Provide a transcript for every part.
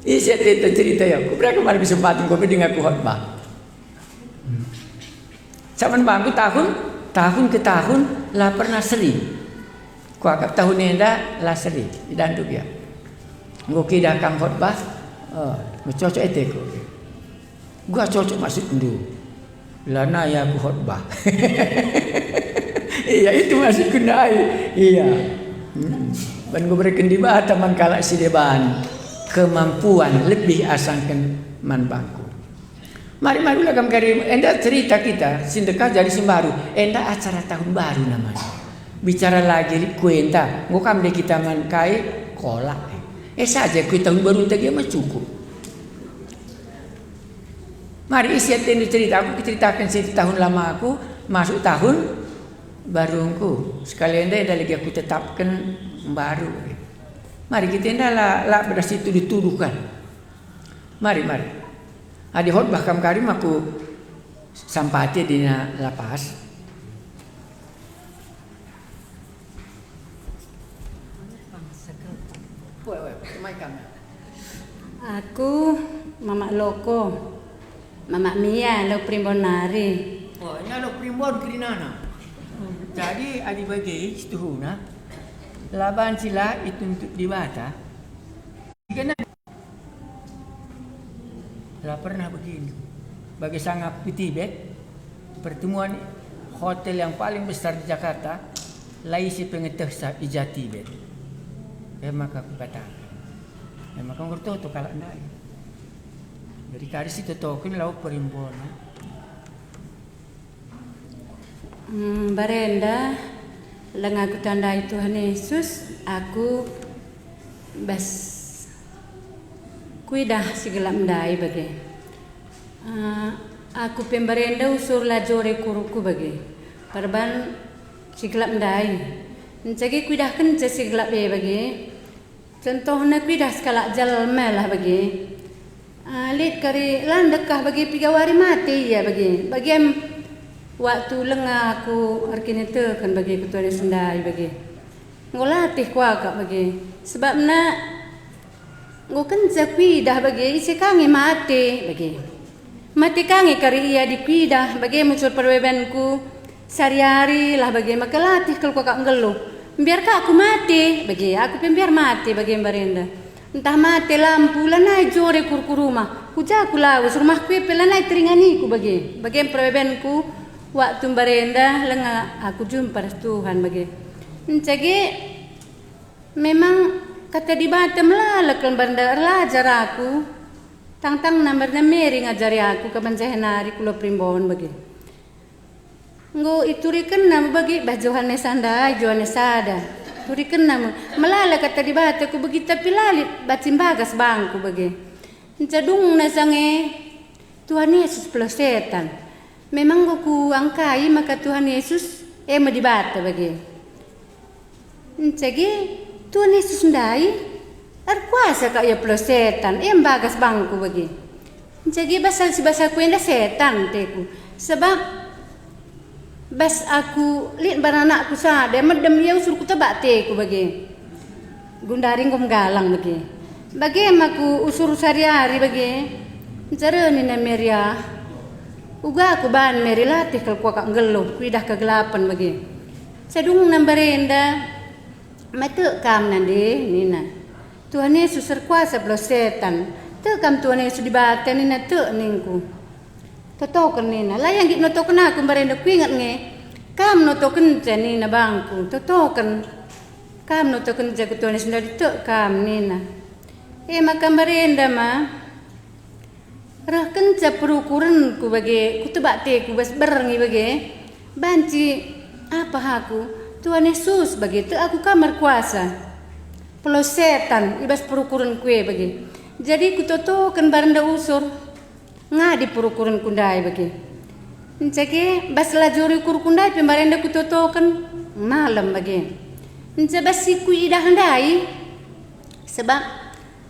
Isi itu cerita ya. Aku berapa kemarin kesempatan kau dengar aku khotbah. Zaman bangku tahun ke tahun lah pernah seri. Ku akap tahun ini lah seri dan tu dia. Ngau kita kang khotbah, cocok itu ku. Gua cocok masuk dulu. Lana ya aku khotbah. Iya itu masih kunai. Iya. Ban gua berikan di bawah taman kalak sideban. Kemampuan lebih asangkan man bangku. Mari ulah kam kari enda cerita kita sindekah jadi simbaru. Enda acara tahun baru namanya. Bicara lagi kuenta, ngokam de kita man kai kolak. Saja kue tahun baru tadi mah cukup. Mari isi ini cerita aku ceritakan cerita tahun lama aku masuk tahun baruku. Sekalian enda lagi aku tetapkan baru. Mari kita lah pada situ dituduhkan. Mari. Adi khotbah kam karim aku sampati di lapas. Aku Mama Loko, Mama Mia lo primbon nari. Oh, ini lo primbon kerinana. Jadi adi bagi setuhuna. Laban sila itu untuk dibata. Kenapa? Lah pernah begini. Bagi sangat di Tibet, pertemuan hotel yang paling besar di Jakarta, laisi pengetesa ija Tibet. Maka aku katakan, maka ngerti kalau naik. Dari kali situ token lau perimbon. Barenda. Lang aku tandai Tuhan Yesus, aku bas kuidah segala mendai bagi. Aku pembarenda usur lajore kuruku bagi. Perban segala mendai. Jadi kuidah kan segala be bagi. Contohnya kuidah skala jal melah bagi. Lihat kari landekah bagi pigawari mati ya bagi. Bagi waktu lengah aku arkinete kan bagi ketua sendai bagi ngolatih ku agak bagi sebab nak ngokan japidah bagi isi kangi mati bagi mati kangi kari ia dipidah bagi muncul perbebanku sehari-hari lah bagi maka latih kalau kakak ngeluh biar aku mati bagi aku biar mati bagi barenda entah mati lampu lanai jore kurkuruma hujaku lawas rumahku pelanai teringaniku bagi perbebanku waktu barenda lenga aku jumpa Tuhan bagi. Jadi memang kata di Batam lah lekan barenda lajar aku tang nambarnya meri ngajari aku ke banjahenari kulo primbon bagi. Nggo iturikan nama bagi Johannes Andai Johannes Sada. Turikan nama melala kata di Batam aku begitu pilalit bacimbagas bangku bagi. Jadung nasange Tuhan Yesus plus setan. Memang aku angkai maka Tuhan Yesus medibata bagi. Jadi Tuhan Yesus ndai kuasa kau ya plus setan bagas bangku bagi. Jadi basal si basaku enda setan teku. Sebab bas aku lihat baranakku sada medem ya usur ku tebak teku bagi. Gundaring kom galang bagi. Bagi aku usur sehari-hari bagi. Jarene na Maria. Uga aku ban meri latih kalau kuak ngeluh kuidah kegelapan bagi. Sedung nambarenda mate kam nande nina. Tuhan Yesus berkuasa belas setan. Te kam Tuhan Yesus dibata nina te ningku. Totokan nina. Lah yang git notokan aku barenda kuingat nge. Kam notokan nina bangku. Totokan. Kam notokan jago Tuhan Yesus dari te kam nina. Maka barenda mah. Rah kenca perukuran ku bagi ku tebak te ku bas berengi bagi banci apa aku Tuhan Yesus bagi tu aku kamar kuasa pelo setan ibas perukuran kue bagi jadi ku totokan barenda usur ngadi perukuran kundai bagi jadi bas lajuri kur kundai pembarenda ku totokan malam bagi jadi bas si ku idah handai sebab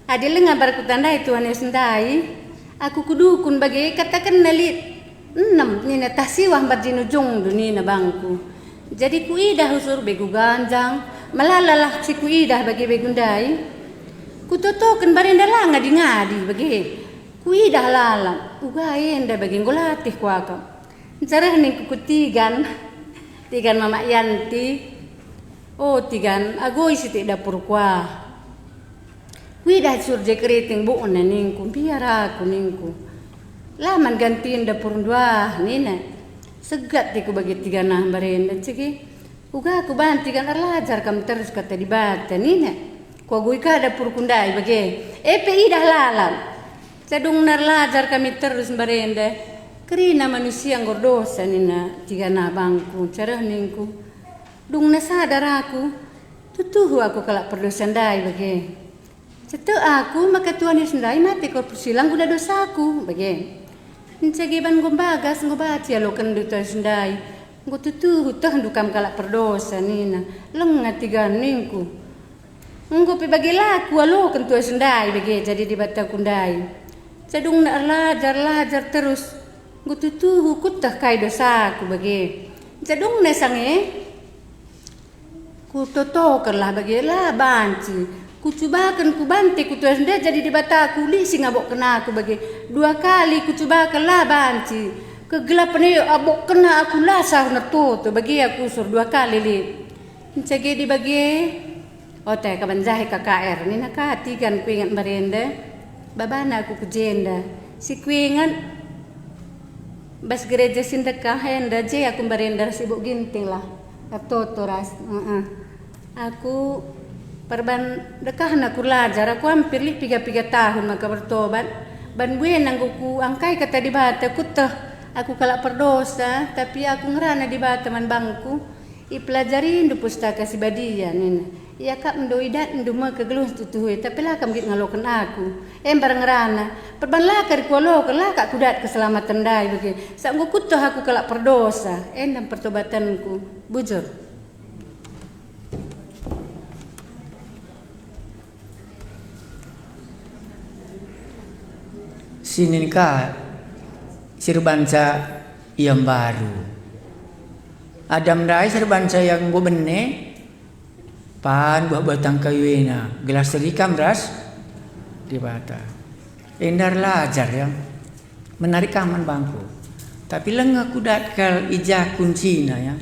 adile ngabar ku tandai Tuhan Yesus ndai aku kudukun bagi katakan nalit 6 nina tasiwah barjinujung dunia bangku. Jadi ku idah usur begu ganjang malalalah si ku idah bagi begundai. Kutotokan barenda langa di ngadi bagi. Kuidah lalang. Ugaenda bagi ngolatih kuaka. Carah ning kutigan. Tigan Mama Yanti. Oh tigan agoi siti dapur kwa. Kuidah surje keriting bu na ningku biar aku ningku. Laman gantiin dapur dua nina. Segat tiku bagi tiga nah barenda ciki. Uga aku banti kan arlajar kam terus kata di bata nina. Ko gui ka dapur kundai bagi. Epe idah lalam. Cadung narlajar kami terus barenda. Kerina manusia ngordosa nina tiga nah bangku carah ningku. Dung na sadar aku. Tutuhu aku kalak perdosandai bagi. Cetu aku maka Tuhan yang sendai mati kau persilang guna dosaku bagi. Ncagiban gombagas ngobati alo kendu Tuhan sendai. Ngo tutuhu tah dukam kalak perdosa nina. Lengat tiga ningku. Ngo bagi laku alo kan Tuhan sendai bagi jadi di bata kundai. Cadung na lajar terus. Ngo tutuhu kutah kai dosaku bagi. Cadung na sange. Kutotokanlah bagi lah banci. Kucubakan ku banti ku Tuhan sendai jadi di bata aku lisi ngabok kena aku bagi. 2 kali kucubakan lah banci. Kegelapan ini abok kena aku lasah na toto bagi aku sur 2 kali li. Cagi di bagi. Ote kabanjahe KKR ni nakatigan kuingat merenda. Babana aku kejenda. Si kuingat bas gereja sindekah henda je aku merenda sibuk ginting lah. Toto ras. Aku perban dekah aku lajar aku hampir 3 tahun maka bertobat. Ban buen ku angkai kata di bata kutah aku kalak perdosa tapi aku ngerana di bata man bangku ipelajari ndu pustaka Sibadia nina. Ya kak mendoidat ndu me kegeluh tutuhe tapi lah kam git ngalokan aku. Bareng ngerana perban lakar ku lokan lah kak kudat keselamatan dai bagi. Sak nggo kutah aku kalak perdosa endam pertobatanku bujur. Sinin ka sirbansa yang baru. Adam dai sirbansa yang gue bene pan buah batang kayuena gelas serikam ras di bata. Endar lajar yang menarik kaman bangku. Tapi lengah kudat kal ijah kuncina ya.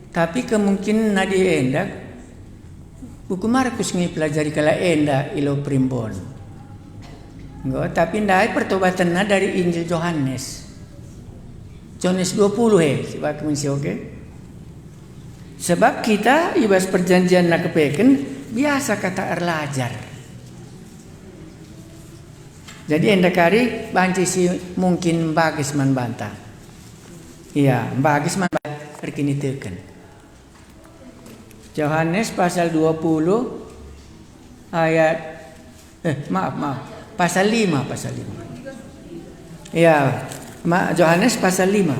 Tapi kemungkinan nadi endak buku Markus ngi pelajari kala enda ilo primbon. Enggak, tapi ndai pertobatannya dari Injil Yohanes. Yohanes 20 sebab kemensi oke. Sebab kita ibas perjanjian nak kepeken biasa kata erlajar. Jadi enda kari banci si mungkin bagis man bantah. Iya, bagis man terkini teken. Yohanes pasal 20 ayat maaf. Pasal 5. Ya, Yohanes pasal 5.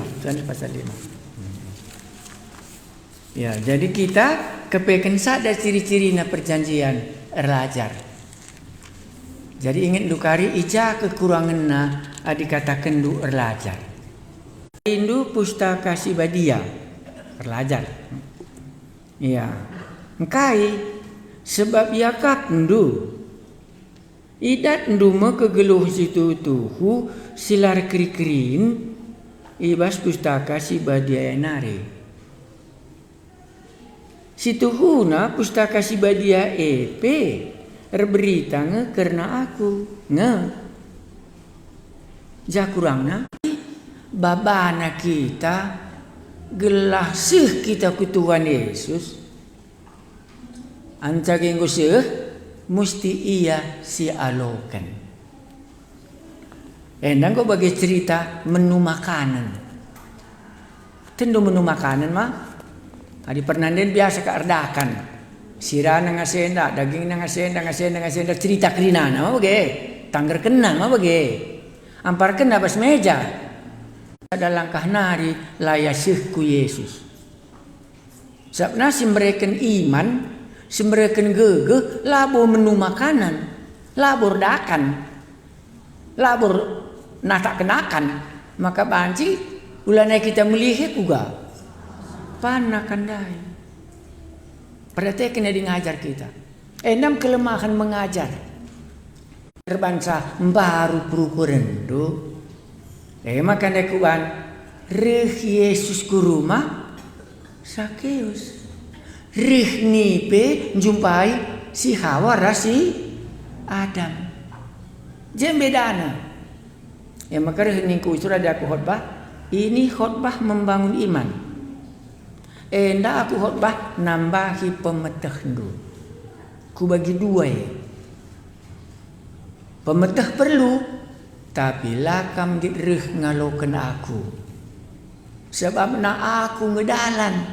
Ya, jadi kita kepeken sada ciri-ciri na perjanjian erlajar. Jadi ingin dukari ija kekurangan na dikatakan du erlajar. Indu pustaka Sibadia erlajar. Ya, engkai sebab yakap ndu idat nduma kegeluh situ tuhu silar kri-krin ibas pustaka Sibadia enare. Situhuna pustaka Sibadia berberita nge karena aku nge jakurangna babana kita gelah sih kita ku Tuhan Yesus ancageng go sih musti ia si alokan. Endang kok bagi cerita menu makanan. Tentu menu makanan mah. Adi pernanden biasa keardakan. Sira nang asenda, daging nang asenda, cerita kerinana mah bage. Tangger kenang mah bage. Ampar kena bas meja. Ada langkah nari layasih ku Yesus. Sabna simreken iman sembereken gege labur menu makanan, labur dakan, labur natak kenakan, maka banci ulana kita melihat juga panakan dai. Pada kena di ngajar kita. Enam kelemahan mengajar. Terbangsa baru perukuran tu. Makan dekuan. Rih Yesus ke rumah Sakeus. Rih nipe jumpai si Hawa rasi Adam. Jem bedana. Maka rih ni ku surah aku khotbah. Ini khotbah membangun iman. Enda aku khotbah nambahi pemetah dulu. Ku bagi dua pemetah perlu, tapi lakam direh ngalokan aku. Sebab na aku ngedalan,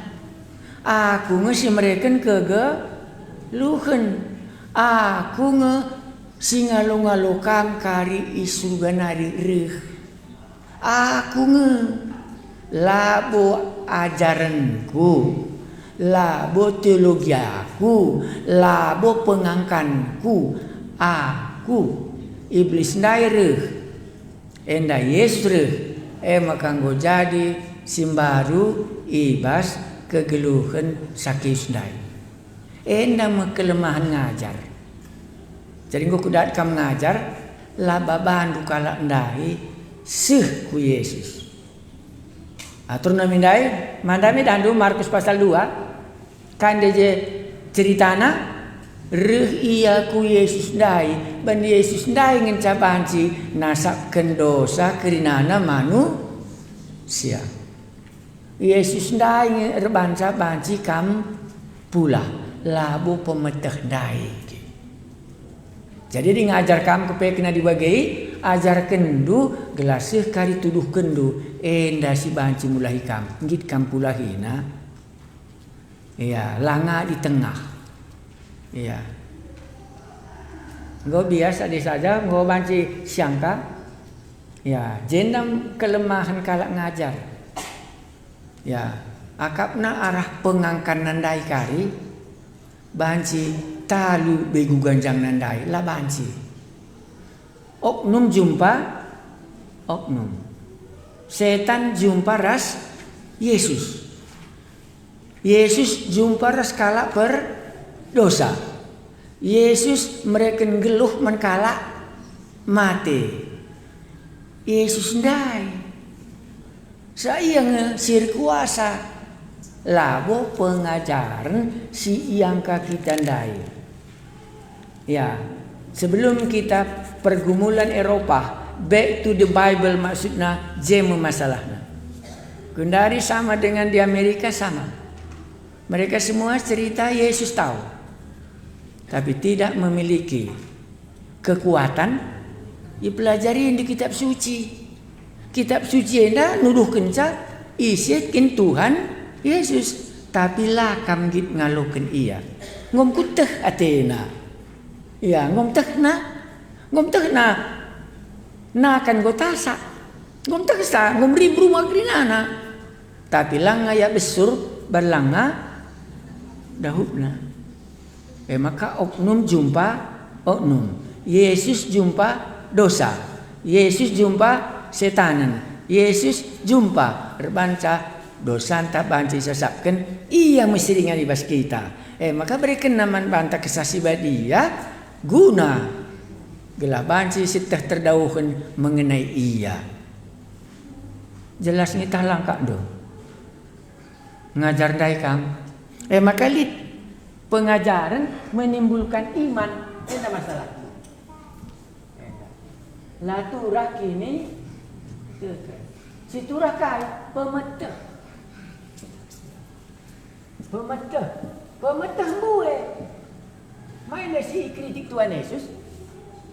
aku ngesi mereka kegeluhan, aku nge singalo-ngalokan kari isu ganari reh, aku nge labo ajaranku, labo teologi aku, labo pengangkanku, aku iblis daireh, enda Yesus makanggo jadi simbaru ibas kegeluhan Sakeus dai. Enda kelemahan ngajar. Jadi nggo kudat kam ngajar lababan dukala ndai seh ku Yesus. Atur namindai mandame dandu Markus pasal 2 kan je ceritana reh iya ku Yesus dai ban Yesus dai ngencabanci nasakkeun dosa kerinana manusia. Yesus dai rebanca banci kam pula labu pemeteh dai. Jadi di ngajar kam kepe kena dibagi ajar kendu gelasih kari tuduh kendu enda si banci mulahi kam ngit kam pula hina. Langa di tengah. Nggo biasa di saja nggo banci siangka. Jenam kelemahan kalak ngajar. Akapna arah pengangkan nandai kari banci talu begu ganjang nandai lah banci. Oknum jumpa oknum. Setan jumpa ras Yesus. Yesus jumpa ras kalak berdosa. Yesus mereka geluh menkalak mati. Yesus ndai. Saya ngesir kuasa labo pengajaran si yang kita ndai. Sebelum kita pergumulan Eropa, back to the Bible maksudnya jemu masalahnya. Gundari sama dengan di Amerika sama. Mereka semua cerita Yesus tahu, tapi tidak memiliki kekuatan dipelajari di kitab suci. Kitab suci enda nuduh kenca isitkin Tuhan Yesus, tapi lakam git ngaloken iya. Ngom kuteh atena. Ngom teh na kan gotasa. Ngom teh sa ngom ribru magrinana. Tapi langa ya besur berlanga dahubna. Maka oknum jumpa oknum. Yesus jumpa dosa. Yesus jumpa setanan. Yesus jumpa berbanca dosa tak banci sesapkan iya mesti dengan ibas kita. Maka berikan naman banta kesasi badia guna gelah banci sitah terdauhan mengenai iya. Jelas ni langkah do. Ngajar dai kam. Maka lit pengajaran menimbulkan iman. Ada masalah. Laturah kini siturah kai pemetah buwe mana si kritik Tuhan Yesus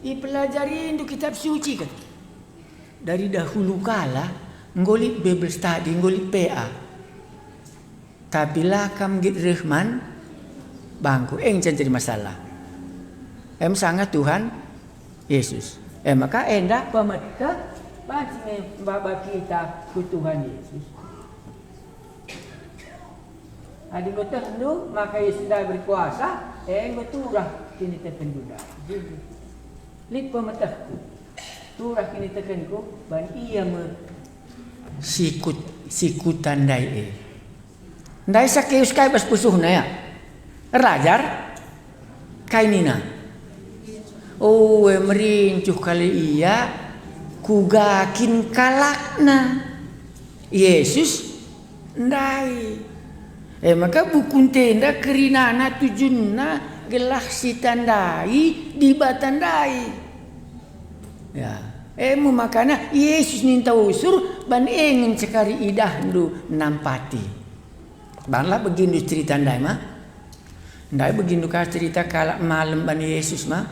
dipelajari untuk kitab suci kan dari dahulu kala ngolit Bible study ngolit PA tapi lakam git Rahman bangku jadi masalah sangat Tuhan Yesus maka endah pemetah Bagi baba kita ku Tuhan Yesus. Adi ngoteh nu maka Yesus dah berkuasa, ngoturah kini teken budak. Jadi lit pemetah turah kini teken ku ban iya me sikutan dai Ndai Sakeus kai bas pusuhna ya. Rajar kainina. Oh, merincuh kali iya kugakin kalakna. Yesus ndai. Maka bukun tenda kerinana tujunna gelah sitandai dibatandai. Ya. Makana Yesus ninta usur ban engin sekari idah ndu nampati. Banlah begini cerita ndai mah. Ndai begini ka cerita kalak malam ban Yesus mah.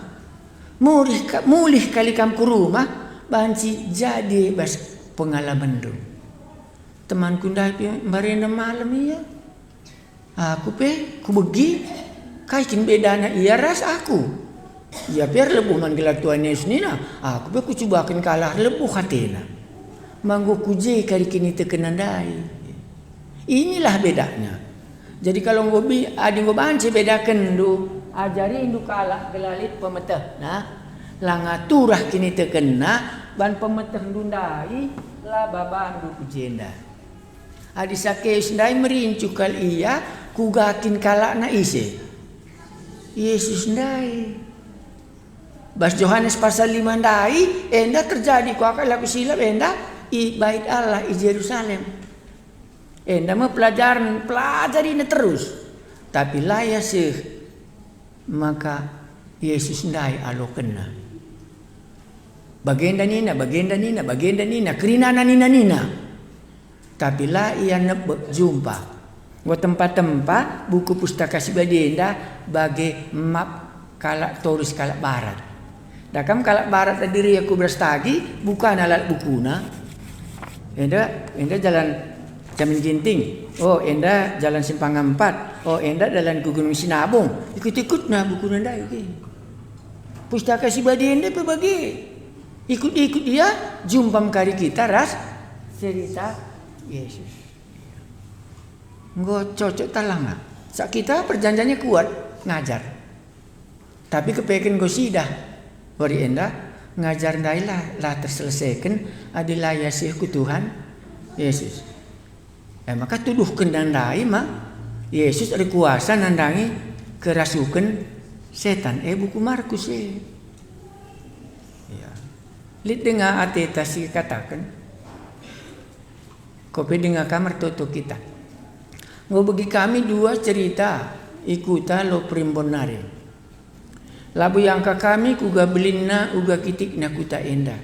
Mulih kali kam ke rumah banci jadi bas pengalaman ndu. Temanku ndai barena malam iya. Aku ku begi kaikin bedana iya ras aku. Ya biar lebuh manggilat Tuhan Yesus nina. Aku ku cobakan kalah lebuh hatena. Manggo kuje kali kini tekenandai. Inilah bedanya. Jadi kalau adi ngo banci bedakan du ajari indu kalah gelalit pemeteh. Nah, langaturah kini tekena ban pemeteh ndundai lah baban du kujenda. Adi sakeus ndai merincu kal iya kugakin kalakna ise. Yesus ndai. Bas Yohanes pasal 5 ndai enda terjadi ku akal laku silap enda i bait Allah i Yerusalem. Enda mah pelajari terus. Tapi laya sih maka Yesus ndai alo kena. Bagenda nina kerinana nina. Tapi lah ia nebek jumpa. Gua tempat-tempat buku pustaka si badenda bagi map kalak toris kalak barat. Dakam kalak barat tadi aku berastagi bukan alat bukuna. Enda jalan Jamin Ginting. Oh, enda jalan Simpang 4. Oh, enda jalan ke Gunung Sinabung. Ikut-ikut nah buku nanda okay. Pustaka si badenda bagi. Ikut-ikut dia jumpam kari kita ras cerita Yesus. Nggak cocok talanga. Sak kita perjanjiannya kuat ngajar. Tapi kepengen gosidah. Wari enda ngajar ndailah lah terselesaikan adalah yasih ku Tuhan Yesus. Maka tuduh kendandai mah Yesus ada kuasa nandangi kerasukan setan. Buku Markus ya. Lid dengar ateta si katakan. Kopi dengar kamar toto kita. Ngo bagi kami dua cerita ikuta lo primbonare. Labu yang kami kuga belinna uga kitikna kuta enda.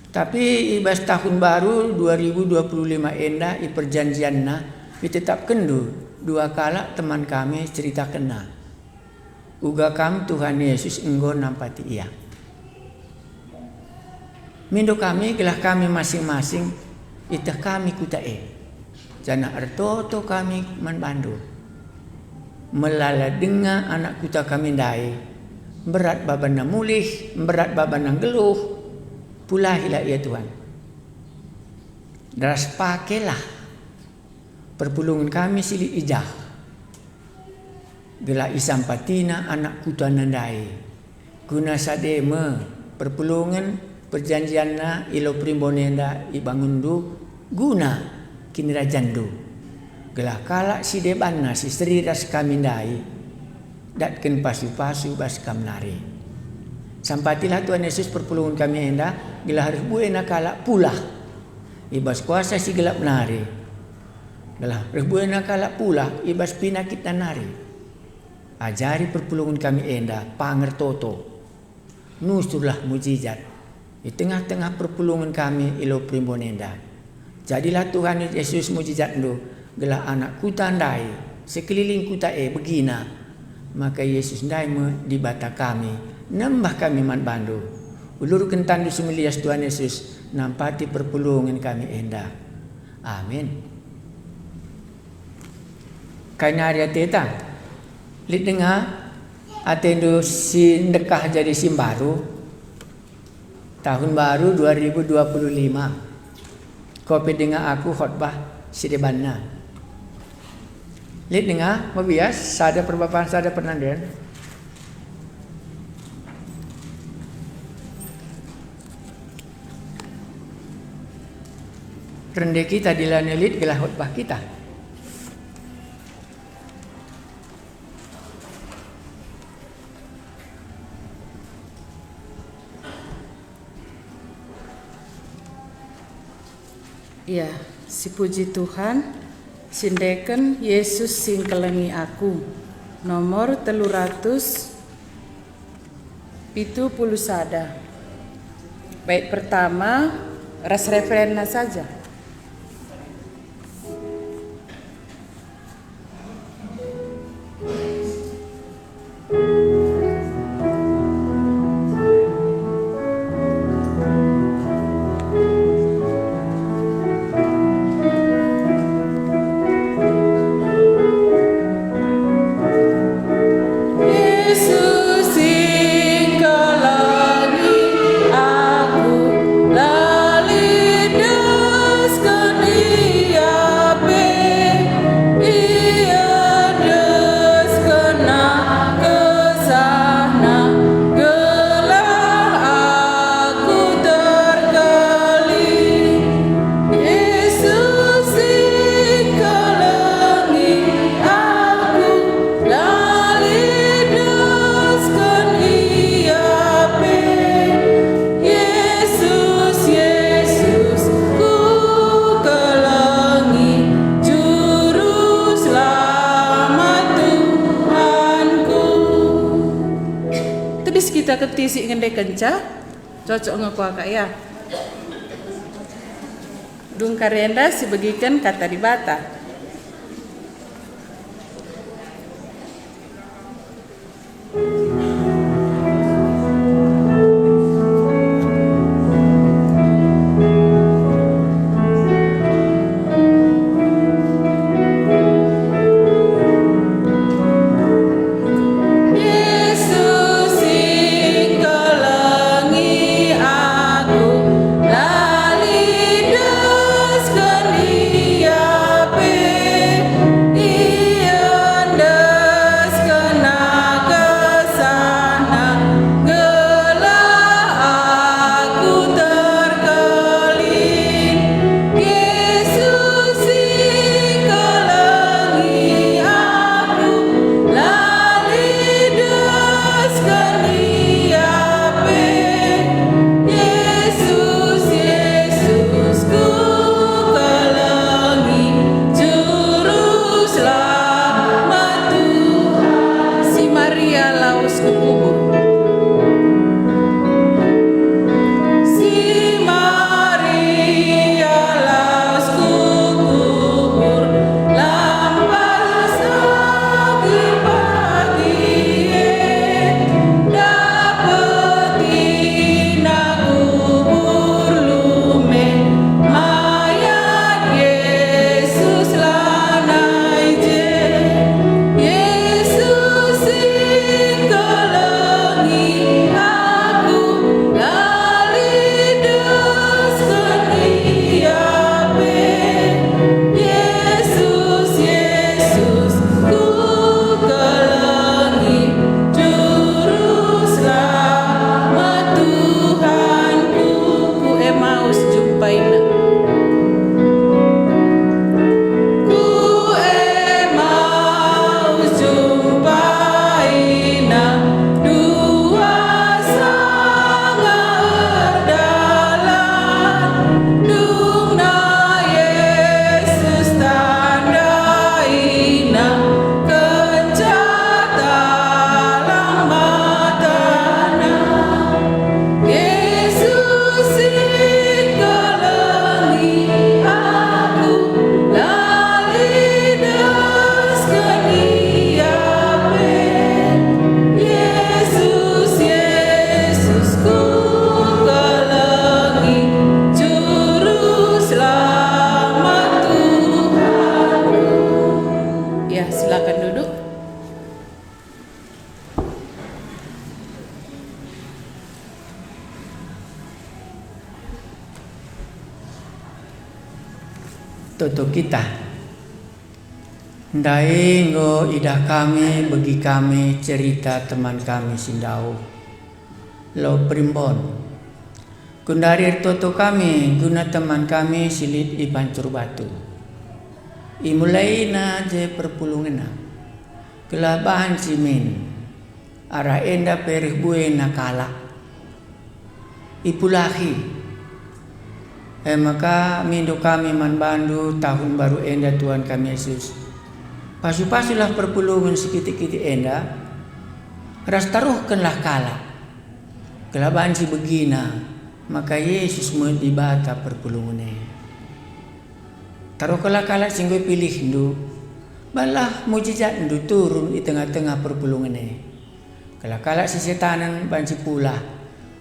Tapi ibas tahun baru 2025 enda i perjanjianna ditetap kendu dua kala teman kami cerita kena. Uga kam Tuhan Yesus enggo nampati iya. Mindo kami gelah kami masing-masing itah kami kuta Jana ertoto kami man Bandu. Melala denga anak kuta kami ndai. Berat babana mulih, berat babana geluh. Pulahilah ya Tuhan. Daras pakailah perpulungan kami silit ijah. Gela isampatina anak kuta nandai. Guna sademe perpulungan perjanjianna ilo primbonenda ibangundu guna kinirajandu. Gelah kala si debanna si seriras kami ndai. Datken pasu-pasu bas kam nari. Sampatilah Tuhan Yesus perpulungan kami enda gelah harus buena kala pula. Ibas kuasa si gelap nari. Gelah harus buena kala pula ibas pinakit na nari. Ajari perpulungan kami enda pangertoto. Nusurlah mujizat. Di tengah-tengah perpulungan kami ilo primbonenda. Jadilah Tuhan Yesus mujizat ndo gelah anak kuta ndai sekeliling kuta begina. Maka Yesus ndai di bata kami nambah kami man Bandu. Ulurkan tandu sumilias Tuhan Yesus nampati perpulungan kami enda. Amin. Kainaria teta lid dengar atendo si dekah jadi sim baru tahun baru 2025. Kopi dengar aku khotbah si debanna. Lihat dengar, mabias, sada perbapaan, sada penandian. Rendah kita dilanelit gelah khotbah kita. Ya, si puji Tuhan, sindeken Yesus sing kelengi aku. Nomor 371. Baik, pertama ras referennya saja. Yesus sing kelengi aku, lali desken iape, ia deskena kesana, gelah aku terkeli. Yesus sing kelengi aku, lali desken iape. Yesus, Yesus ku kelengi, juru selamat Tuhanku. Tedis kita ketisi ngende kenca, cocok ngekuaka ya. Dung karenda sibagikan kata di bata. Yesus sing kelengi aku, lali desken iape, ien deskena kesana, gelah aku terkeli. Yesus sing kelengi aku, lali desken iape. Yesus, Yesus ku kelengi, juru selamat Tuhan. Si Maria laus kubur. Si Maria laus kubur, lampas pagi dapetin aku kubur lume, mayat Yesus lanai je. Yesus sing kelengi aku, lali desken iape. Yesus, Yesus ku kelengi, juru selamat Tuhanku. Ku Emaus jumpaina. Ku Emaus jumpaina, dua sangat dalam, dungna Yesus tandaina, kencata lambatana. Yesus sing kelengi aku, lali desken iape. Yesus, Yesus ku kelengi, juru selamat Tuhan. Ya, silakan duduk. Toto kita ndai ngo idah kami bagi kami cerita teman kami sindau lo primbon kundarir toto kami guna teman kami silit ipancur batu imulai na je perpulungan kelabahan simin ara enda perih bue nakala ipulahi Maka mindo kami man bandu tahun baru enda Tuhan kami Yesus. Pasu-pasulah perpulungan sekitik-kitik enda. Ras taruhkanlah kala. Kelaban si begina. Maka Yesus dibata perpulungan. Taruhkanlah kala singgoy pilih ndu. Balah mujizat ndu turun di tengah-tengah perpulungan. Kala si setanan banci pula.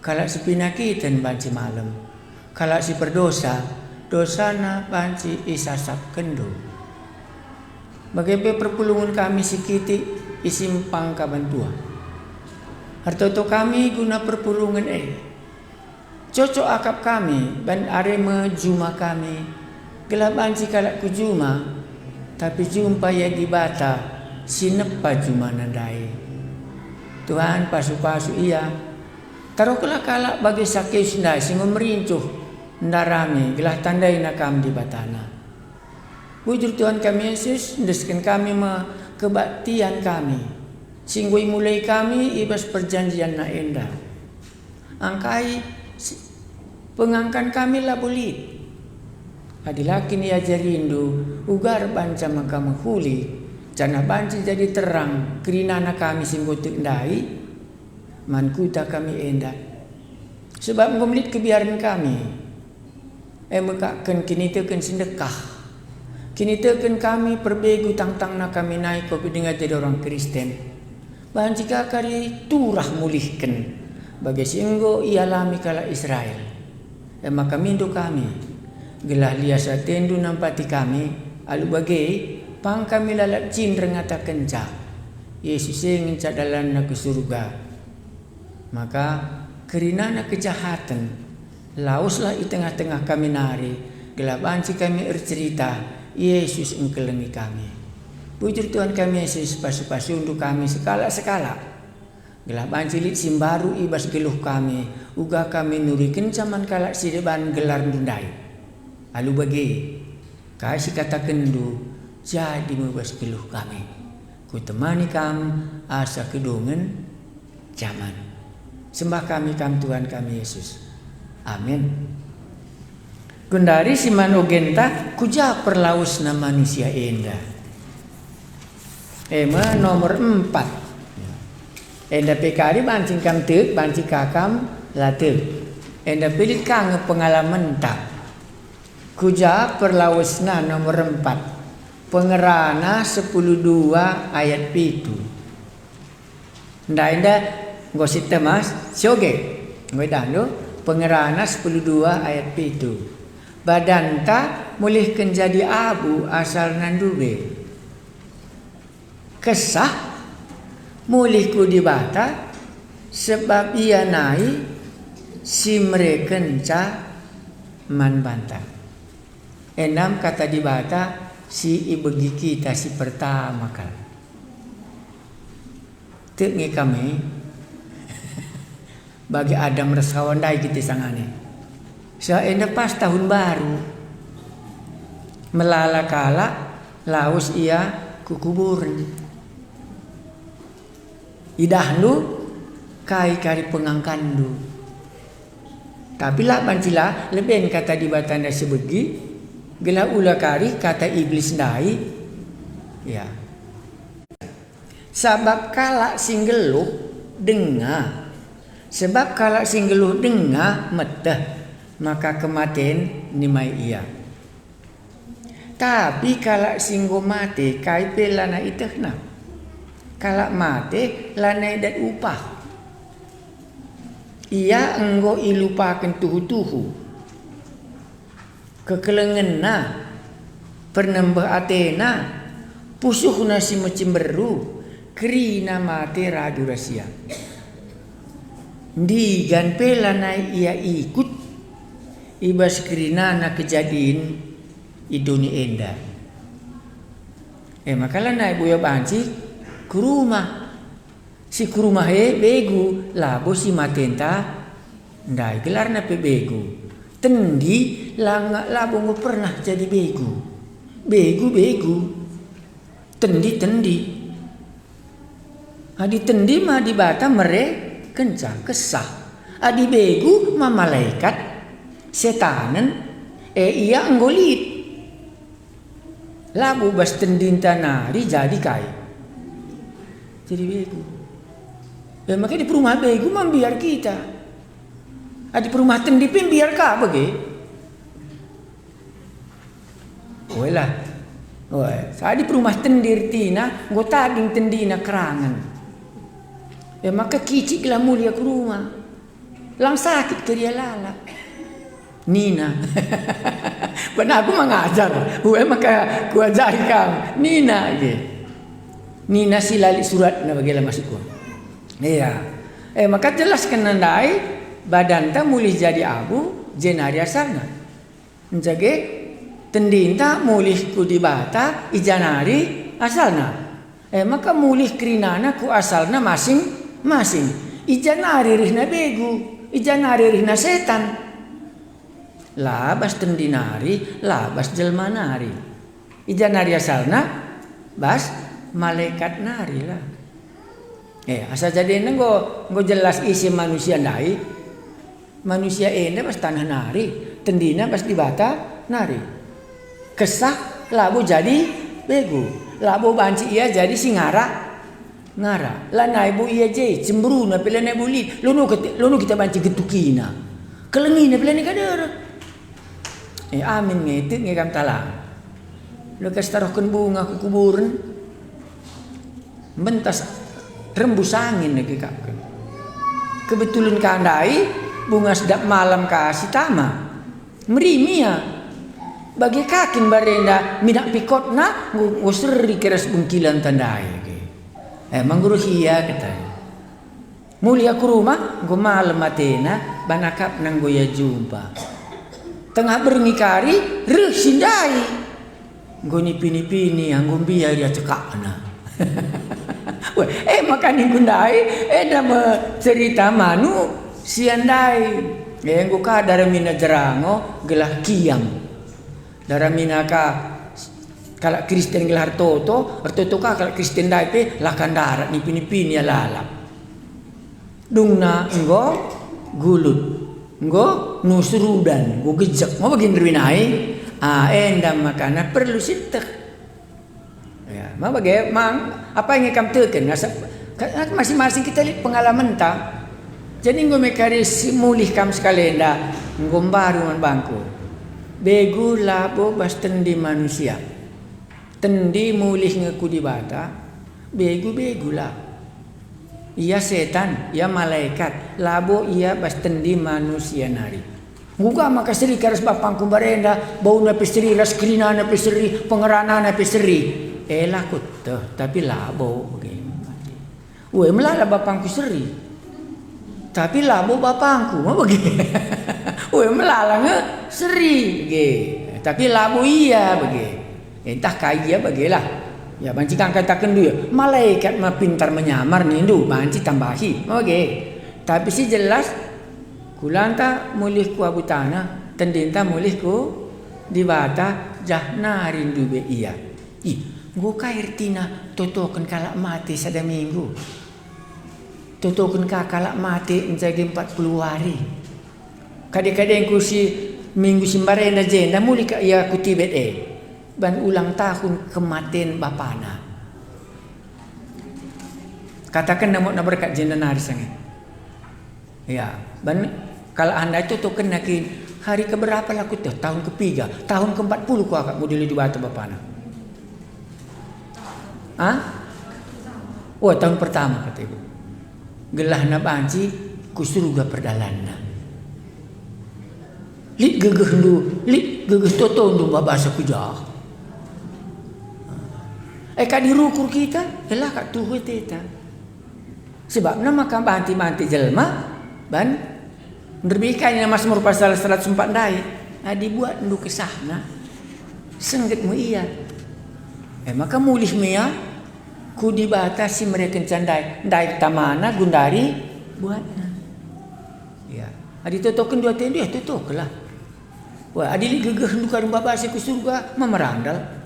Kala si pinakitan banci malam. Kala si berdosa, dosana banci isasak kendo. Bagaimana perpulungan kami sikiti isimpang kabantua. Hartoto kami guna perpulungan cocok akap kami ban arema juma kami. Gelap banci kalak ku juma, tapi jumpa ya di bata sinepa juma nandai. Tuhan pasu-pasu iya. Taruh kalak bagi sakit sendai singgo merincuh. Ndarami gelah tandai nakam di batana. Bujur Tuhan kami Yesus, ndeskan kami kebaktian kami. Singgui mulai kami ibas perjanjian na endah. Angkai pengangkan kami lah bulit. Adilakin ia jarindu, ugar banca maka menghuli. Jana banci jadi terang, kerinana kami singgotik ndai. Mankuta kami endah. Sebab ngomelit kebiaran kami. Mekakan kini tekan sedekah. Kini tekan kami perbegu tang-tang nak kami naik kopi dengan jadi orang Kristen. Bahan jika kari turah mulihkan. Bagi singgo ialami kala Israel. Maka mindu kami. Gelah liasa tendu nampati kami. Alu bagai pang kami lalap jin rengata kenca. Yesus ingin cadalan na ke surga. Maka kerinana kejahatan. Lauslah di tengah-tengah kami nari. Gelaban si kami bercerita. Yesus engkelengi kami. Bujur Tuhan kami Yesus pasu-pasu untuk kami sekala-sekala. Gelaban cilik simbaru ibas geluh kami. Uga kami nurikin zaman kalak si deban gelar ndundai. Alu bagi. Kasih kata kendu. Jadi mebas geluh kami. Ku temani kam asa kedongen zaman. Sembah kami kam Tuhan kami Yesus. Amin. Gundari si manogenta kuja perlaus na manusia enda. Nomor 4. Enda pekari bancing kam tek, bancing kakam latek. Enda pilih kang pengalaman tak. Kuja perlaus na nomor 4. Pengerana 10:2 ayat 7. Nda gosit temas sioge. Ngedando Pengerana 10:2 ayat 7. Badanta mulihkan jadi abu asal nandube. Kesah mulihku dibata sebab ia naik si mereka man banta. 6 kata dibata si ibegi kita si pertama kali. Teknik kami bagi Adam resawandai kita sangane. Enda pas tahun baru. Melala kala laus ia kukuburan. Idahnu kai kari pengangkandu. Tapi lah bancila leben kata di batanda sebegi. Gela ula kari kata iblis ndai. Ya. Sabab kala singgeluh dengar. Sebab kalau singgeluh dengar meteh maka kematian nimai ia. Tapi kalau singgo mati kaipe lana itehna. Kalau mati lana dat upah. Ia enggo ilupakan tuhu-tuhu. Kekelengenna pernembah atena pusuhna si macimberu kerina mati radu rasia. Di gan pela nai ia ikut ibas kerina na kejadian idoni enda. Makalah naik buaya banci ke rumah. Si ke rumah begu labo si matenta ndai gelar na pe begu. Tendi langa labo nggak pernah jadi begu. Begu. Tendi. Adi tendi mah di bata mere kencang kesah. Adi begu ma malaikat setanen Iya nggolit. Labu bas tendinta nari jadi kai. Jadi begu. Makanya di rumah begu membiar kita. Di rumah tendipin biar kah bagi. Lah. Saya di rumah tendir tina, gue taging tendina kerangan. Maka kicik lah mulia ke rumah. Lang sakit ke dia lala. Nina. Benar aku mengajar. Maka ku ajari kamu. Nina. Nina silali surat na bagilah maksudku. Iya. Maka jelaskan nandai badan ta mulih jadi abu jenari asalna. Menjage tendinta mulih ku dibata ijanari asalna. Maka mulih kerinana ku asalna masing-masing. Ijanari rihna begu. Ijanari rihna setan. Labas tendinari, labas jelmanari. Ijanari asalna bas malaikat nari lah. Asal jadi go jelas isi manusia ndai. Manusia ende bas tanah nari, tendina bas dibata nari. Kesah labu jadi begu. Labu banci ia jadi singara. Ngara. Lah naibu ia je cemburu na pila naibu li. Lono kita banci getukina. Kelengina pila ni kadar. Amin ngete ngekam talang. Lo taruhkan bunga ke kuburan. Bentas rembus angin ngekapkan. Kebetulan kandai bunga sedap malam kasih tama. Merimia. Bagi kakin barenda minak pikot na nguseri keras bungkilan tandai. Mangguru hiya katanya. Mulia ke rumah, gue malam matena, banakap nang gue ya jumpa. Tengah berngikari, reh sindai. Gue nipini-pini, yang gue biar dia cekakna. Makan gundai, nama cerita manu siandai. Yang gue ka daramina jerango, gelah kiam. Daramina ka kalau Kristen gelar toto ka kalau Kristen dai pe lakan darat nipini-pini ya lalap. Dungna enggo gulut. Enggo nusrudan, go gejek. Mau begin rinai. Endam makana perlu sintek. Ya, mau bagi mang apa yang ikam teken masing-masing kita lihat pengalaman ta. Jadi enggo mekari simulih kam sekalian dah enggo baru man bangku. Begu labo bas tendi manusia. Tendi mulih ngeku di bata, begu-begu lah. Ia setan, ia malaikat, labo ia bas tendi manusia nari. Muka maka seri karas bapangku barenda, bau na peseri, ras krina na peseri, pengerana na peseri. Lakut tuh, tapi labo begini. Melala bapangku seri, tapi labo bapangku, mau begini. Melala nge seri, tapi labo iya begini. Entah kaya bagilah. Ya banci kang katakan dulu malaikat mah pintar menyamar nindu banci tambahi. Oke. Tapi si jelas kulanta mulih ku abu tanah, tendinta mulih ku dibata jahna rindu be iya. Gua kair tina totokan kalak mati sada minggu. Totokan kalak mati menjadi 40 hari. Kadang-kadang ku si minggu simbarenda jenda mulih ka iya ku tibet ban ulang tahun kematian bapana. Katakan nama berkat jenda nari sangat. Ya, ban kalau anda itu tuh kena hari keberapa laku tuh tahun ketiga, tahun ke-40 ku akak model di batu bapana. Tahun pertama kata ibu. Gelah na banci ku surga perdalanna. Lik gegeh toto ndu bahasa kujah. Kak dirukur kita, elah kak tuhu teta. Sebab nama kan banti jelma, ban nerbikannya mas merupa salah 104 dai. Dibuat ndu kesahna, senggetmu iya. Maka mulih mea, ku dibatasi mereka candai, dai tamana gundari buatna. Ya, adi totokan dua tendu ya totok lah. Wah, adi gegeh ndu karung babasi ku surga memerandal.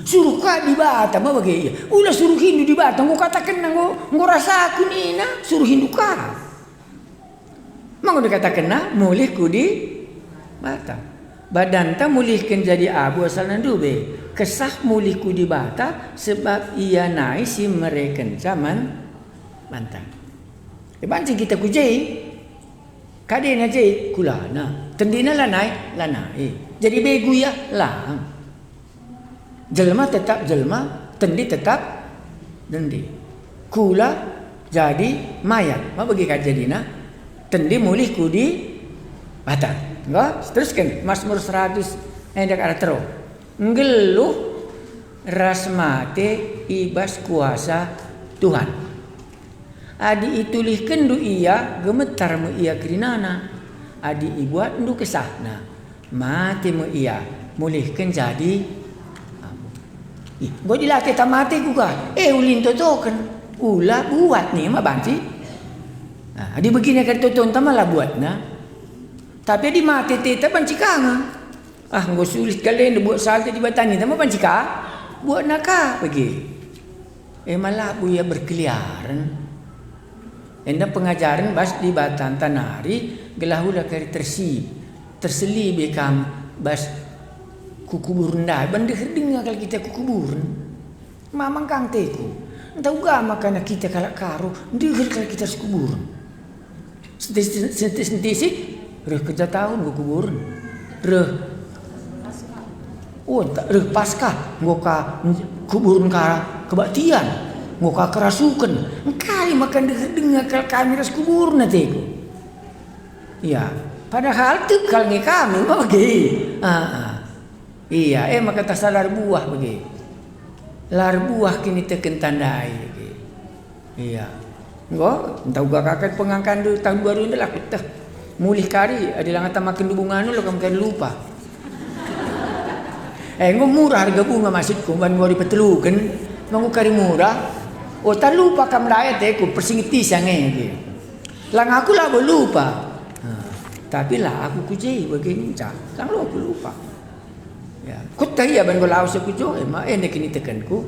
Suruh kak di Batam apa bagaimana? Ulah suruh Hindu di Batam. Gua katakan gua rasa aku nina suruh Hindu kak. Mang udah katakan mulih ku di Batam. Badan ta mulihkan jadi abu asal nandube. Kesah mulih ku di bata sebab ia naik si mereka zaman bantang. Bancing kita kujai. Kadena jai kulana. Tendina lanai. Jadi begu ya lang. Jelma tetap jelma, tendi tetap dendi. Kula jadi mayat. Ma bagi kajadina. Tendi mulih ku di bata. Enggak? Teruskan Mazmur 100 hendak ada terus. Ngeluh ras mate ibas kuasa Tuhan. Adi itulihkan du ia gemetar mu ia kerinana. Adi ibuat du kesahna. Mati mu ia mulihkan jadi gua dilatih tak mati gua. Ulin totokan. Ula buat nih mah banci. Nah, adi begini kan toton tamalah buat nah. Tapi di mati teta banci kanga. Nggak sulit kalian buat salto di batani sama pancika buat naka pergi. Malah buya berkeliaran. Enda pengajaran bas di batan tanari gelahula kari terseli bekam bas kukuburun dah. Bandar dengar kalau kita kukuburun. Mamang kang teku. Entah juga makanya kita kalak karo. Dengar kalau kita sekuburun. Sentisik. Reh kerja tahun kukuburun. Reh paskah ngoka kuburun kebaktian ngoka kerasukan kali makan dengar kami ras kubur nanti iya padahal tu kalau kami mah bagi iya maka tak sadar buah bagi lar buah kini teken tandai bagi iya enggak entah gua kakek pengangkan tahun baru ini lah kita mulih kari adalah ngata makan dubungan lo kamu kan lupa. Murah harga bunga maksudku ban gua dipetelu kan mangu kari murah tak lupa kam rakyat ku persingiti sange lang aku lah lupa tapi lah aku kujai begini lang lu aku lupa ya kutta ya ban gua laus aku jo enek ini tekanku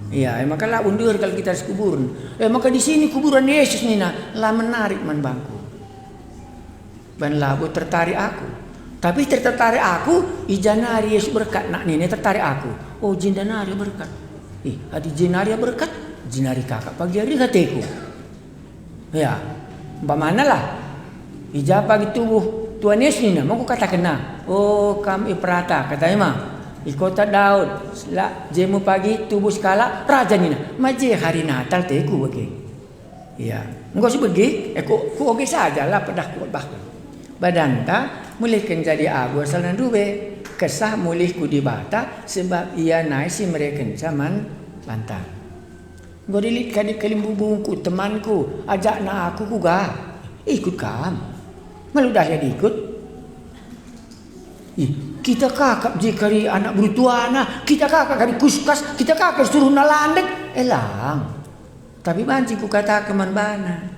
iya maka lah undur kalau kita kuburan maka di sini kuburan Yesus nina lah menarik man bangku ban labu tertarik aku. Tapi tertarik aku, ijanari Yesus berkat nak nenek tertarik aku. Oh jindanari berkat. Adi jinari berkat, jinari kakak pagi hari kataku. Ya, mana lah. Ija pagi tubuh Tuhan Yesus ni, mau kata kena. Oh kami perata kata emang. Kota Daud, lah jemu pagi tubuh skala raja ni. Maje hari Natal teku bagi. Ya, enggak sih bagi. Ku oke saja lah pedah kuat bahkan. Badanta mulihkan jadi abu asal nandube kesah mulih ku di bata sebab ia naik si mereka zaman bantang. Gua dilit kadi kelimbubungku temanku ajak na aku kuga ikut kam malu dah jadi ikut. Kita kakak jikari anak berutuana kita kakak kari kuskas kita kakak suruh nalandek elang. Tapi banci ku kata keman bana.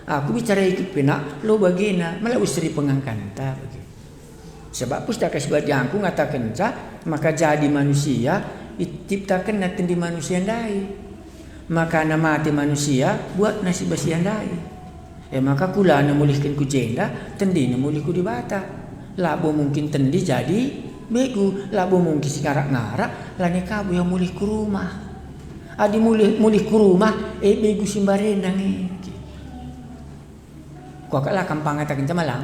Aku bicara ikut penak lo bagina malah usri pengangkanta bagi. Sebab pustaka sebadiangku ngatakan maka jadi manusia diciptakan naten di manusia ndai. Maka nama mati manusia buat nasi basi ndai. Maka kula na mulihkan ku jenda tendi na mulih ku di bata. Labo mungkin tendi jadi begu labo mungkin sikarak ngarak lani kabu yang mulih ku rumah. Adi mulih ku rumah begu simbarendang Kau kalah kampang katakan Malang,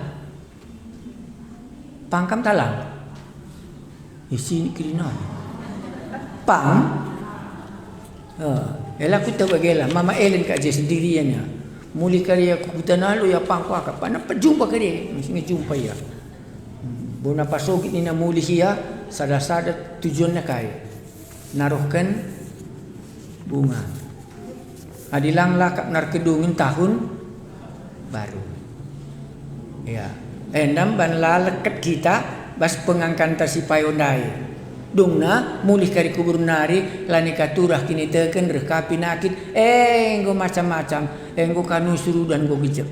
pangkam talang, isi kirina, pang, elah aku tahu bagaimana, Mama Ellen kat je sendiriannya, muli karya kutanalo ya pang kuaka, pana perjumpa karya, mesti jumpa ya, bona pasok ini na muli siya, sada tujuan na kaya, naruhkan bunga, adilang lakap narkedungin tahun baru. Ya, endam ban lalekat kita bas pengangkan tasi payondai. Dungna mulih kari kubur nari lani katurah kini teken reka pinakit enggo macam-macam enggo kanu suruh dan go gijep.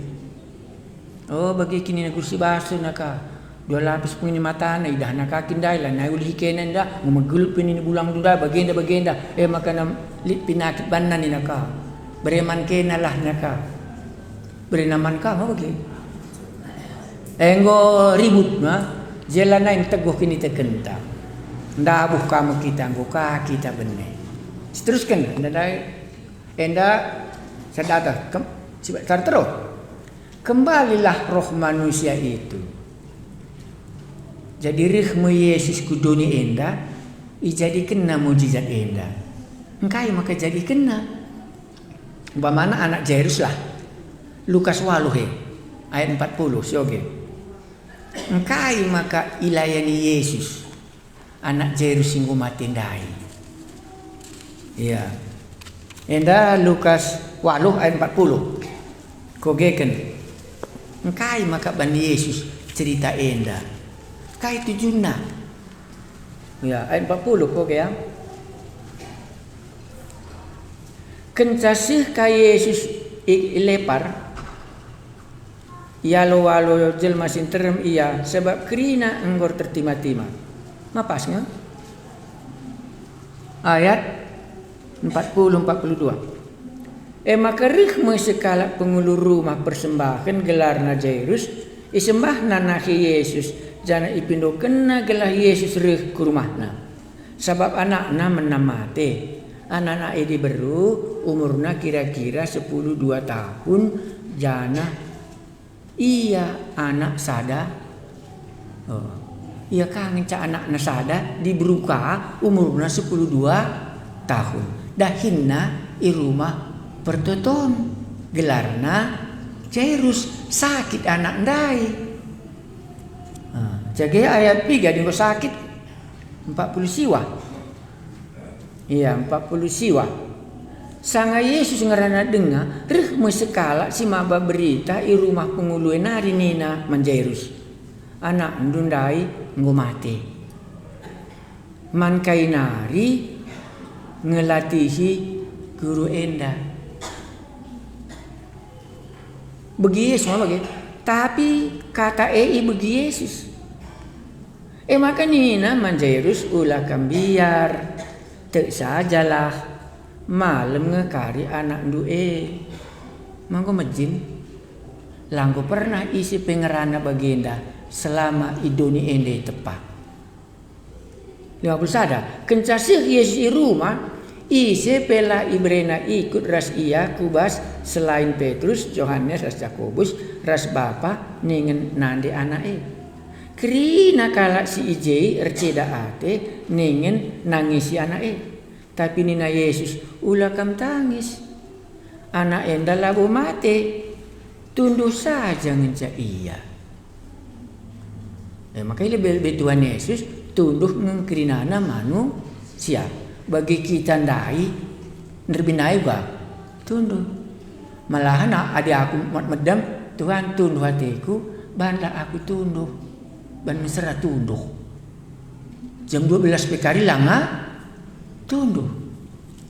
Oh bagi kini na kursi baso naka dua lapis pengini mata na idah naka kindai lah na ulih kenen dah ngumagul pini bulang duda bagenda maka na lit pinakit banna ni naka bereman kena lah naka berenaman ka mau bagi enggo ribut Jelana yang teguh kini terkenta. Nda abuh kamu kita angguka kita benih. Seteruskan. Enda sedata. Terus. Kembalilah roh manusia itu. Jadi rihmu Yesus kuduni enda. Jadi kena mujizat enda. Engkai maka jadi kena. Bagaimana anak Jairus lah. Lukas 8 ayat 40 sioge. Engkai maka ilayani Yesus. Anak Jairus singgo mati ndai. Ya. Enda Lukas 8 ayat 40. Kogeken. Engkai maka bani Yesus cerita enda. Kai tujuna. Ya, ayat 40 kok ya. Kencasih ka Yesus lepar. Ia lo jelma sinterem ia sebab kerina enggor tertima-tima. Mapasnya? Ayat 40-42. Maka rihme sekala pengulu rumah persembahan gelarna Jairus. Isembah nanahi Yesus. Jana ipindo kena gelah Yesus rih ke rumahna. Sebab anakna menamate. Anak-anak ini baru umurna kira-kira 12 tahun. Jana iya anak sada. Iya kangen ca anakna sada diberuka umurna 12 tahun. Dahinna i rumah pertoton. Gelarna Jairus sakit anak ndai. Jadi ayat 3 di sakit 40 siwa. Iya 40 siwa. Sanga Yesus ngerana dengar rih sekala si maba berita i rumah penguluan nari nina manjairus. Anak ndundai nggo mati. Man kainari ngelatihi guru enda. Begi Yesus bagi. Tapi kata begi Yesus. Maka nina manjairus ulah kambiar. Tek sajalah malam ngekari anak ndue. Mangko majin. Langko pernah isi pengerana bagenda selama idoni ende tepat. 50 sada. Kencasih Yesus i rumah. Ise pela ibrena ikut ras ia kubas selain Petrus, Yohanes, ras Yakobus, ras bapa ningen nande anake. Kerina kala si ije erceda ate ningen nangisi anake. Tapi nina Yesus ulah kam tangis. Anak enda labo mate. Tunduh saja ngenca iya. Makanya lebih Tuhan Yesus tunduh ngengkrinana manusia. Bagi kita ndai nerbinai ba tunduh. Malahan ada aku medam Tuhan tunduh hatiku banda aku tunduh. Ban mesra tunduh. Jam 12 pekari langa tunduh.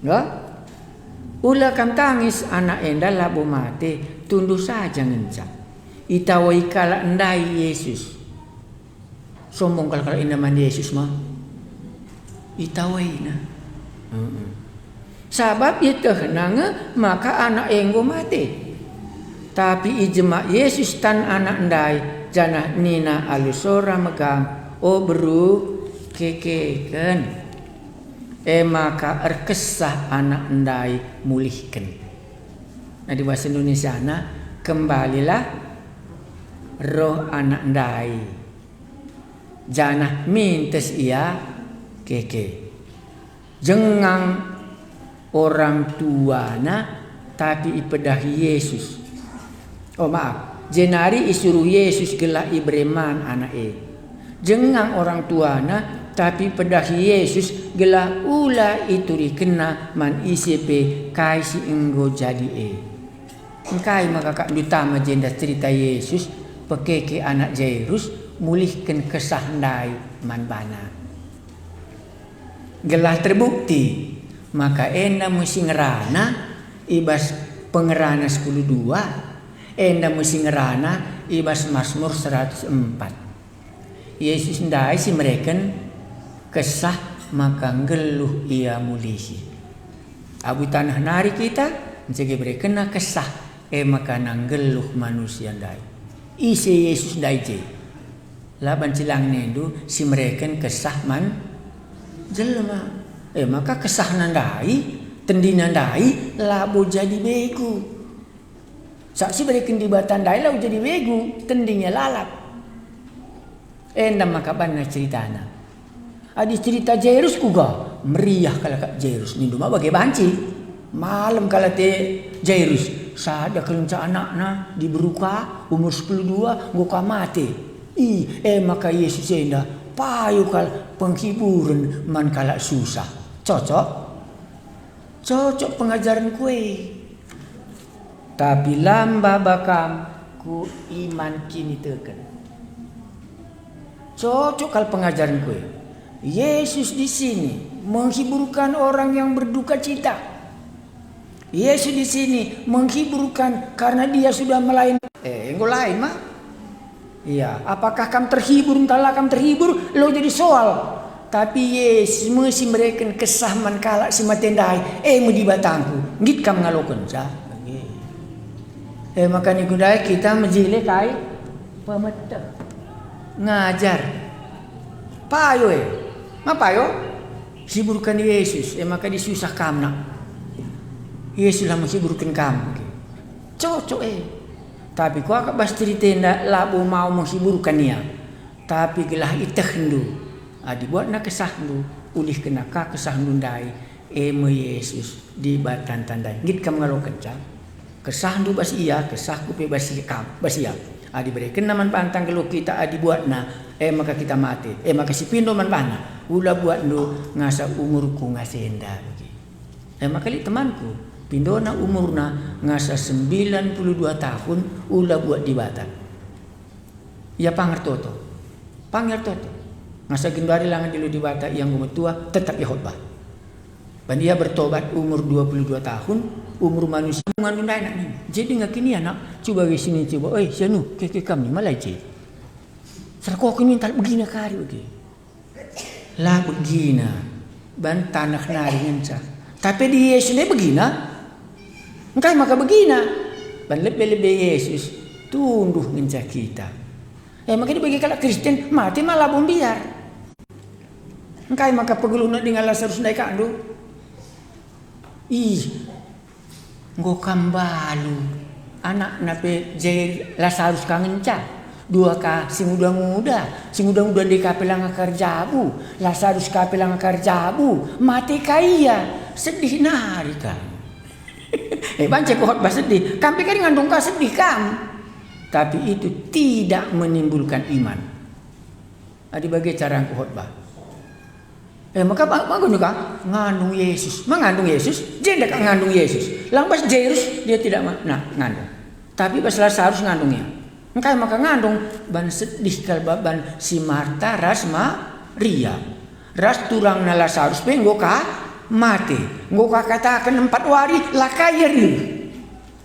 Ya? Ulah kam tangis anak enda labo mate tunduh saja ngenca. Itawai kala ndai Yesus. Sombong kalau inaman Yesus mah. Itawai na. Sabab itu nanga maka anak enggo mati. Tapi ijma Yesus tan anak ndai janah nina alusora megang beru kekeken. Maka erkesah anak ndai mulihkan. Nah di bahasa Indonesia kembalilah roh anak ndai. Janah mintes ia keke. Jengang orang tuana tapi ipedahi Yesus. Jenari isuruh Yesus gelah ibreman anak Jengang orang tuana tapi pedahi Yesus gelah ula ituri kena man isipe kaisi enggo jadi Engkai maka kak dutama jenda cerita Yesus pekeke anak Jairus mulihkan kesah ndai man bana. Gelah terbukti maka enda mesti ngerana ibas pengerana 10:2 enda mesti ngerana ibas Mazmur 104. Yesus ndai si mereken kesah maka ngeluh ia mulisi. Abu tanah nari kita mencegah mereka kesah maka nanggeluh manusia ndai. Isi Yesus ndai je. Laban cilang nendu si mereka kesah man jelema. Maka kesah nandai, tendi nandai labo jadi begu. Saksi mereka di batandai labo jadi begu, tendinya lalap. Endam maka bana ceritana. Adi cerita Jairus kuga meriah kalau kak Jairus ni duma bagai banci. Malam kalau te Jairus sada kelenca anakna diberuka umur 12 ngoka mati. Maka Yesus enda payu kal penghiburan man kala susah. Cocok pengajaran kue. Tapi lamba bakam ku iman kini teken. Cocok kal pengajaran kue. Yesus di sini menghiburkan orang yang berduka cita. Yesus di sini menghiburkan karena dia sudah melayani. Engkau lain mah. Iya, apakah kamu terhibur? Entahlah kamu terhibur, lo jadi soal. Tapi Yesus mesti mereka kesah man kalak si matendai. Mau di batangku, ngit kamu ngalokan sah. Makanya kudai kita menjile kai pemeta. Ngajar payo mapayo hiburkan Yesus maka disusah kamu nak Yesus lah menghiburkan kamu cocok tapi kau akak bas cerita labo mau menghiburkan dia tapi gelah itahnu dibuat nak kesahnu ulih kena ka kesahnu dai Yesus di batan tandai ngit kamu ngalokan kesahnu bas iya kesahku pe bas iya diberikan naman pantang kalau kita dibuat maka kita mati maka si pindo man pana ula buat nu ngasa umurku ngasenda maka li temanku pindo na umurna ngasa 92 tahun ula buat di Batam ya pangertoto ngasa gendari langan dulu di Batam yang umur tua tetap ya khotbah dan dia bertobat umur 22 tahun umur manusia mengandung anak ni. Jadi ngakini anak coba ke sini coba. Sianu ke kami malai je. Serko aku minta begina kari oke. Lah begina. Ban tanah nari ngenca. Tapi di Yesus ni begina. Engkai maka begina. Ban lebih-lebih Yesus tunduh ngenca kita. Maka dia bagi kalau Kristen mati malah bombiar. Engkai maka peguluna dengan Lazarus naik kandu. Nggo kambalu anak nape Jair Lazarus kangenca dua ka si muda-muda di kapelang akar jabu Lazarus kapelang akar jabu mati kaya sedih nari kan bance kohot ba sedih kampi kan ngandung ka sedih kam tapi itu tidak menimbulkan iman bagi cara kohot ba maka bagus juga ngandung Yesus jenda kan ngandung Yesus pas Jairus dia tidak ngandung tapi pas Lazarus ngandungnya engkai maka ngandung ban sedih kalbaban si Marta ras Maria ras turang na Lazarus pe ngoka mati ngoka katakan 4 wari lakayeri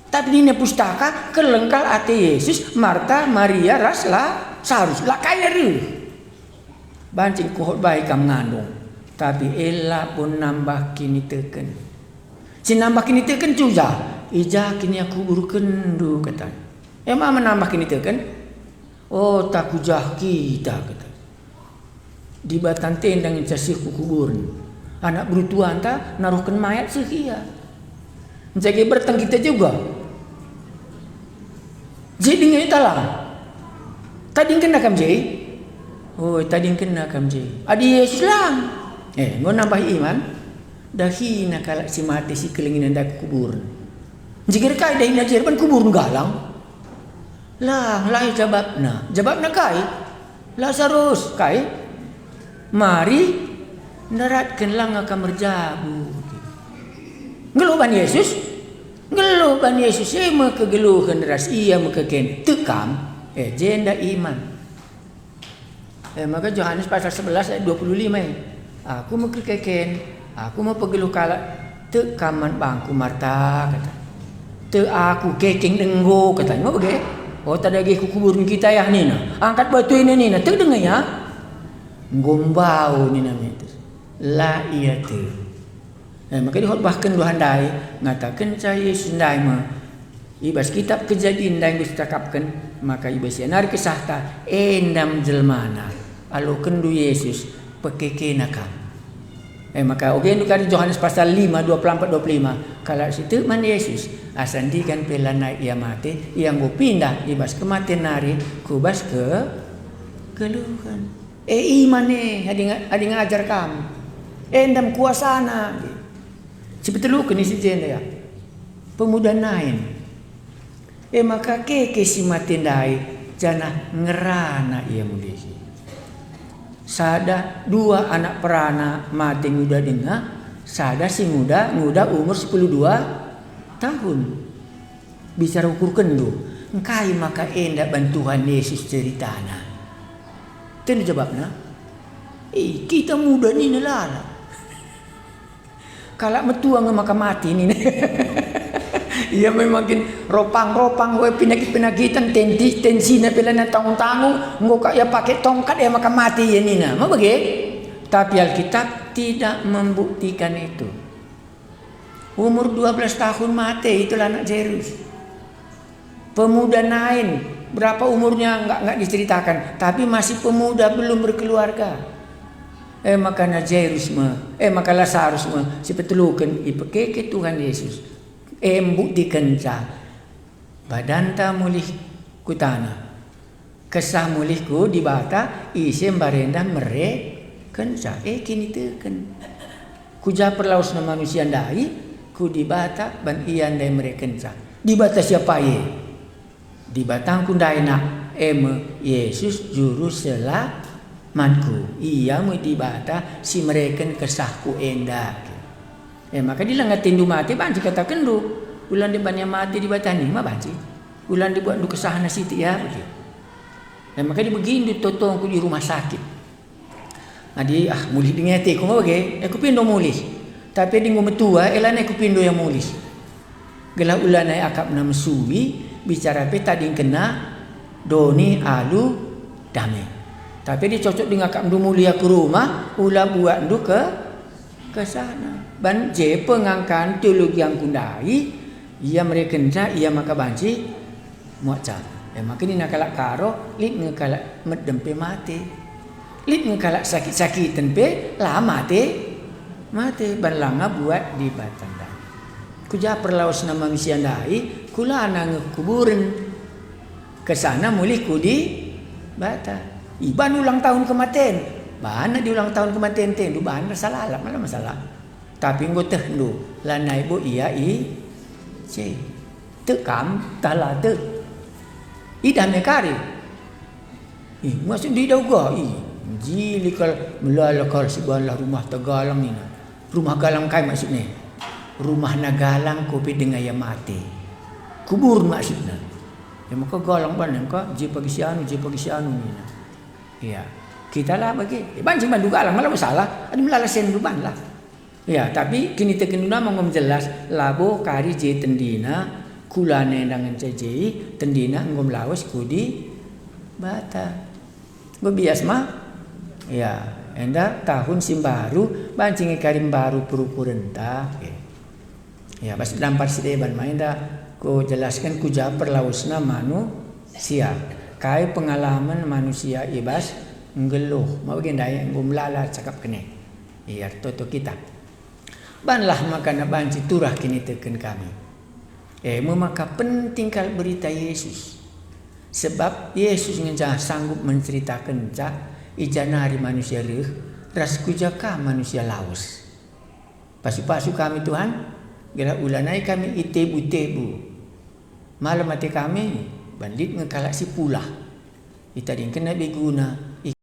tapi ini pustaka kelengkal ate Yesus Marta Maria ras Lazarus lakayeri bancing kohot baik kam ngandung tapi ela pun nambah kini teken. Si nambah kini teken juga. Ija kini aku burukan du kata. Emang menambah kini teken? Oh tak kujah kita kata. Di batan tendang yang casih kuburan. Anak berutuan ta naruhkan mayat sekia. Menjaga bertang kita juga. Jadi ngai talang. Tadi kena kam jai. Oh tadi kena kam jai. Adi Yesus lang. Mau nambah iman dahi nakala si mati si kelinginan dak kubur jika kai dahi na jerban kubur galang lah jawabna kai Lazarus kai mari ndaratkeun lang kamar jabu geluban Yesus mah kegeluhan ras iya mah keken tekam jenda iman maka Yohanes pasal 11 ayat 25 aku mau kekeken, aku mau pegelu kala te kaman bangku Marta kata. Te aku kekeng denggo kata. Mau bagi? Oh tadi lagi kuburin kita ya nina. Angkat batu ini nina. Te dengar ya? Gombau nina itu. La iya te. Maka dihotbahkan dua handai ngatakan cai Yesus ndai mah Ibas kitab kejadian yang distakapkan maka ibas yanar kisah ta endam jelmana alo kendu Yesus pekeke nakam. Maka oke itu kan Yohanes pasal 5 24 25 kalau situ man Yesus asandikan pelana ia mati yang go pindah ibas kematian nari kubas ke keluhan. Iman adi ngajar kamu. Endam kuasana. Sebetulnya kan isi jenda ya. Pemuda nain. Maka keke si matindai jana ngerana ia mulisi. Sada 2 anak perana mati muda dengar, sada si muda umur 12 tahun. Bicara ukur kendu, engkai maka endak bantuan Yesus ceritana. Tentu jawabnya, kita muda ni nelala. Kalau metua maka mati ni. Ia memakin ropang-ropang penyakit-penyakitan tensinya pelana tanggung-tanggung ngok ya pakai tongkat ya maka mati ya nina. Mau bagi? Tapi Alkitab tidak membuktikan itu. Umur 12 tahun mati itulah anak Jairus. Pemuda Nain berapa umurnya enggak diceritakan, tapi masih pemuda belum berkeluarga. Makanya Jairus maka Lazarus sepetulukan ipeke Tuhan Yesus. Buktikan sa badanta mulih kutana kesah mulihku di bata isem barenda mere kensa kini teken kuja perlaus na manusia dai ku di bata ban ian dai mere kensa di bata siapa di batang kundai nak Yesus juru selamatku ia mu di bata si mereken kesahku endak. Maka dilangatin du mati banci kata kendu. Ulan di banyak mati di batani mah banci. Ulan dibuat du kesahana siti ya begitu. Maka di begini totong ku di rumah sakit. Adi mulih dingete ku mah bagi. Aku pindo mulih. Tapi di ngumetua elana aku pindo yang mulih. Gela ulan ai akap na mesui bicara pe tadi kena doni alu dame. Tapi dicocok dengan akap du mulia ke rumah ulah buat du ke sana. Ban je pengangkan teologi yang kundai ia mereka ia maka banci muaca. Maka ni nakalak karo lit ngekalak medempe mati. Lit ngekalak sakit-sakit tempe lah mati ban langa buat di batanda. Kuja perlaus nama manusia dai kula nang kuburan ke sana mulih ku di bata. Iban ulang tahun kematian. Bana di ulang tahun kematian tendu bana salah malah masalah. Tapi nggo teh ndu lanai bo iya ce tekam tala te ida mekari maksud di dauga jilikal melalakal sebelah rumah Tagalang ni rumah galang kai maksudnya rumah nagalang kopi dengan yang mati kubur maksudnya maka galang ban ka je pagi sianu ni ya kita lah bagi banci bandu galang malah masalah ada melalasen duban lah. Ya, tapi kini tekenuna mongom jelas labo kari je tendina kulane dangan cejei tendina ngom lawas kudi bata. Bebias mah ya, enda tahun simbaru bancing karim baru perukuran ta. Ya, bas dampar sideban mah enda ko jelaskan kuja perlausna manusia. Kai pengalaman manusia ibas ngeluh, mau gendai ngom lala cakap kene. Iya, toto kita. Banlah makana banci turah kini teken kami. Maka penting kal berita Yesus. Sebab Yesus ngeja sanggup menceritakan ja ijanari manusia reh ras kujaka manusia laos. Pasu-pasu kami Tuhan, gerak ulanai kami itebu-tebu. Malam mati kami bandit ngekalak si pulah. Itading kena beguna